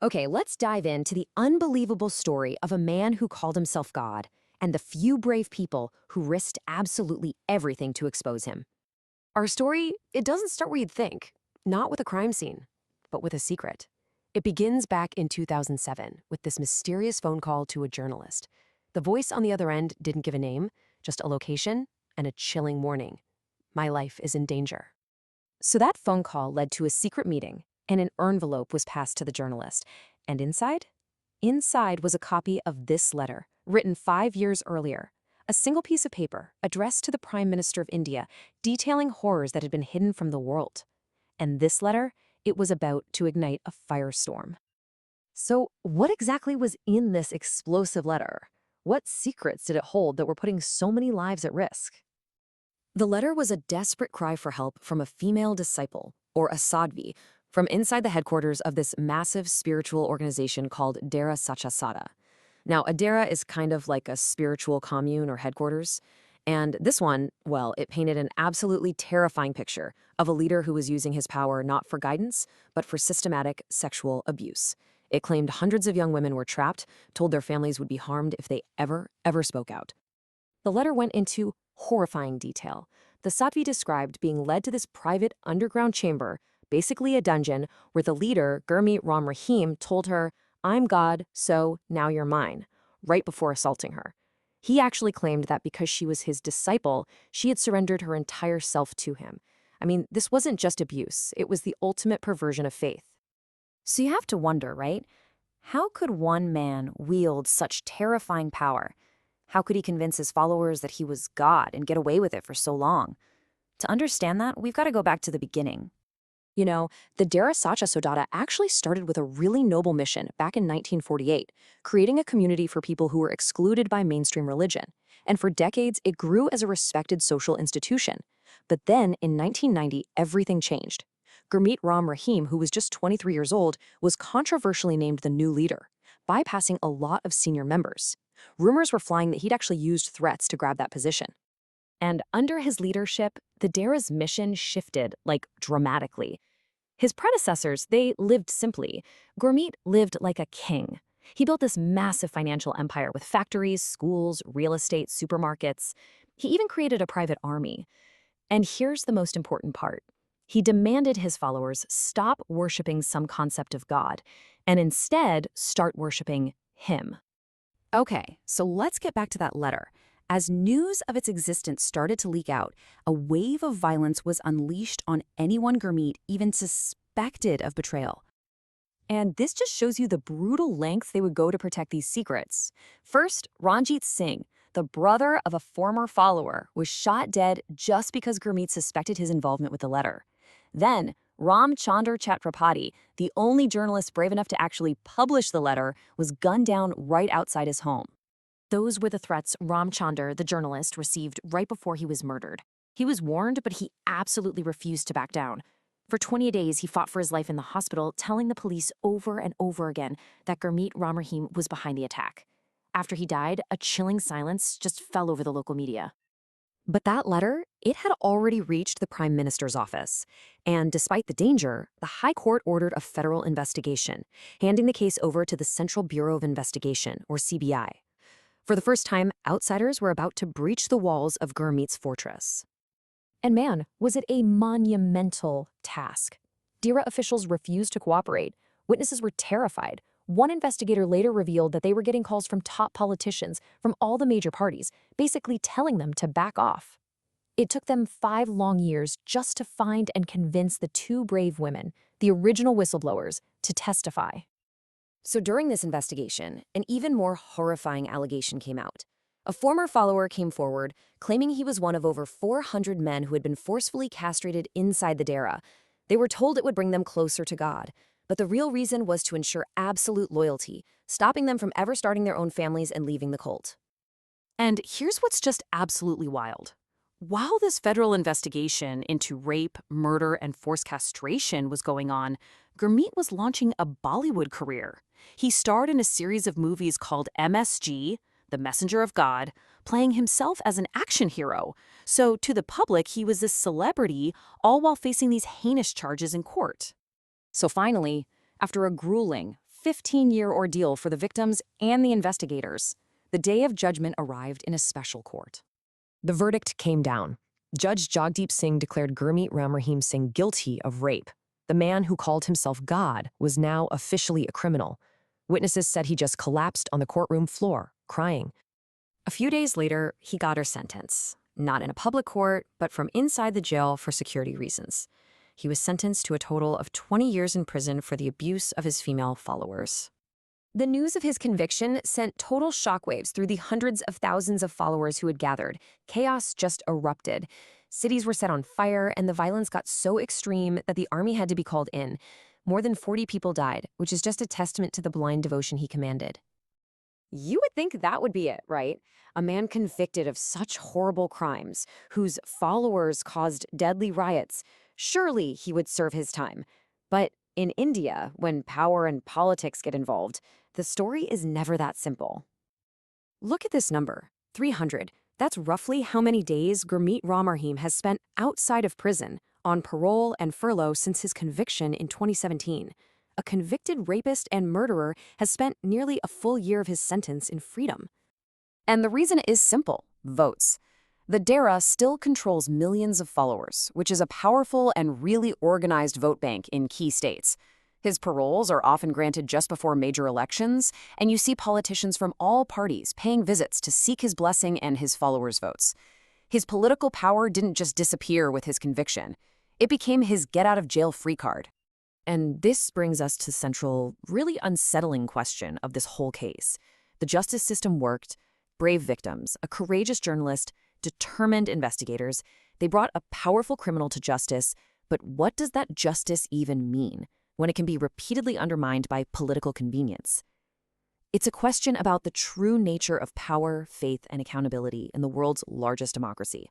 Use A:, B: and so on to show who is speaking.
A: Okay, let's dive into the unbelievable story of a man who called himself God and the few brave people who risked absolutely everything to expose him. Our story, it doesn't start where you'd think, not with a crime scene, but with a secret. It begins back in 2007 with this mysterious phone call to a journalist. The voice on the other end didn't give a name, just a location and a chilling warning. My life is in danger. So that phone call led to a secret meeting, and an envelope was passed to the journalist. And inside? Inside was a copy of this letter, written 5 years earlier. A single piece of paper addressed to the Prime Minister of India, detailing horrors that had been hidden from the world. And this letter, it was about to ignite a firestorm. So, what exactly was in this explosive letter? What secrets did it hold that were putting so many lives at risk? The letter was a desperate cry for help from a female disciple, or a sadhvi, from inside the headquarters of this massive spiritual organization called Dera Sacha Sauda. Now, a Dera is kind of like a spiritual commune or headquarters, and this one, well, it painted an absolutely terrifying picture of a leader who was using his power not for guidance, but for systematic sexual abuse. It claimed hundreds of young women were trapped, told their families would be harmed if they ever spoke out. The letter went into horrifying detail. The Sattvi described being led to this private underground chamber, basically a dungeon, where the leader, Gurmeet Ram Rahim, told her, "I'm God, so now you're mine," right before assaulting her. He actually claimed that because she was his disciple, she had surrendered her entire self to him. I mean, this wasn't just abuse, it was the ultimate perversion of faith. So you have to wonder, right? How could one man wield such terrifying power? How could he convince his followers that he was God and get away with it for so long? To understand that, we've got to go back to the beginning. You know, the Dera Sacha Sauda actually started with a really noble mission back in 1948, creating a community for people who were excluded by mainstream religion. And for decades, it grew as a respected social institution. But then, in 1990, everything changed. Gurmeet Ram Rahim, who was just 23 years old, was controversially named the new leader, bypassing a lot of senior members. Rumors were flying that he'd actually used threats to grab that position. And under his leadership, the Dera's mission shifted, like, dramatically. His predecessors, they lived simply. Gurmeet lived like a king. He built this massive financial empire with factories, schools, real estate, supermarkets. He even created a private army. And here's the most important part. He demanded his followers stop worshiping some concept of God and instead start worshiping him. Okay, so let's get back to that letter. As news of its existence started to leak out, a wave of violence was unleashed on anyone Gurmeet even suspected of betrayal. And this just shows you the brutal lengths they would go to protect these secrets. First, Ranjit Singh, the brother of a former follower, was shot dead just because Gurmeet suspected his involvement with the letter. Then, Ram Chandra Chatrapati, the only journalist brave enough to actually publish the letter, was gunned down right outside his home. Those were the threats Ram Chandra, the journalist, received right before he was murdered. He was warned, but he absolutely refused to back down. For 20 days, he fought for his life in the hospital, telling the police over and over again that Gurmeet Ram Rahim was behind the attack. After he died, a chilling silence just fell over the local media. But that letter, it had already reached the Prime Minister's office. And despite the danger, the High Court ordered a federal investigation, handing the case over to the Central Bureau of Investigation, or CBI. For the first time, outsiders were about to breach the walls of Gurmeet's fortress. And man, was it a monumental task. Dera officials refused to cooperate. Witnesses were terrified. One investigator later revealed that they were getting calls from top politicians from all the major parties, basically telling them to back off. It took them 5 long years just to find and convince the 2 brave women, the original whistleblowers, to testify. So during this investigation, an even more horrifying allegation came out. A former follower came forward, claiming he was one of over 400 men who had been forcefully castrated inside the Dera. They were told it would bring them closer to God. But the real reason was to ensure absolute loyalty, stopping them from ever starting their own families and leaving the cult. And here's what's just absolutely wild. While this federal investigation into rape, murder, and forced castration was going on, Gurmeet was launching a Bollywood career. He starred in a series of movies called MSG, The Messenger of God, playing himself as an action hero. So to the public, he was this celebrity, all while facing these heinous charges in court. So finally, after a grueling
B: 15-year ordeal for the victims and the investigators. The day of judgment arrived in a special court.
A: The verdict came down. Judge Jagdeep Singh declared Gurmeet Ram Rahim Singh guilty of rape. The man who called himself God was now officially a criminal. Witnesses said he just collapsed on the courtroom floor, crying.
B: A few days later, he got her sentence. Not in a public court, but from inside the jail for security reasons. He was sentenced to a total of 20 years in prison for the abuse of his female followers.
A: The news of his conviction sent total shockwaves through the hundreds of thousands of followers who had gathered. Chaos just erupted. Cities were set on fire, and the violence got so extreme that the army had to be called in. More than 40 people died, which is just a testament to the blind devotion he commanded.
B: You would think that would be it, right? A man convicted of such horrible crimes, whose followers caused deadly riots. Surely he would serve his time. But in India, when power and politics get involved, the story is never that simple. Look at this number, 300. That's roughly how many days Gurmeet Ram Rahim has spent outside of prison, on parole and furlough since his conviction in 2017. A convicted rapist and murderer has spent nearly a full year of his sentence in freedom. And the reason is simple: votes. The Dera still controls millions of followers, which is a powerful and really organized vote bank in key states. His paroles are often granted just before major elections, and you see politicians from all parties paying visits to seek his blessing and his followers' votes. His political power didn't just disappear with his conviction. It became his get-out-of-jail-free card. And this brings us to the central, really unsettling question of this whole case. The justice system worked. Brave victims, a courageous journalist, determined investigators. They brought a powerful criminal to justice, but what does that justice even mean when it can be repeatedly undermined by political convenience? It's a question about the true nature of power, faith, and accountability in the world's largest democracy.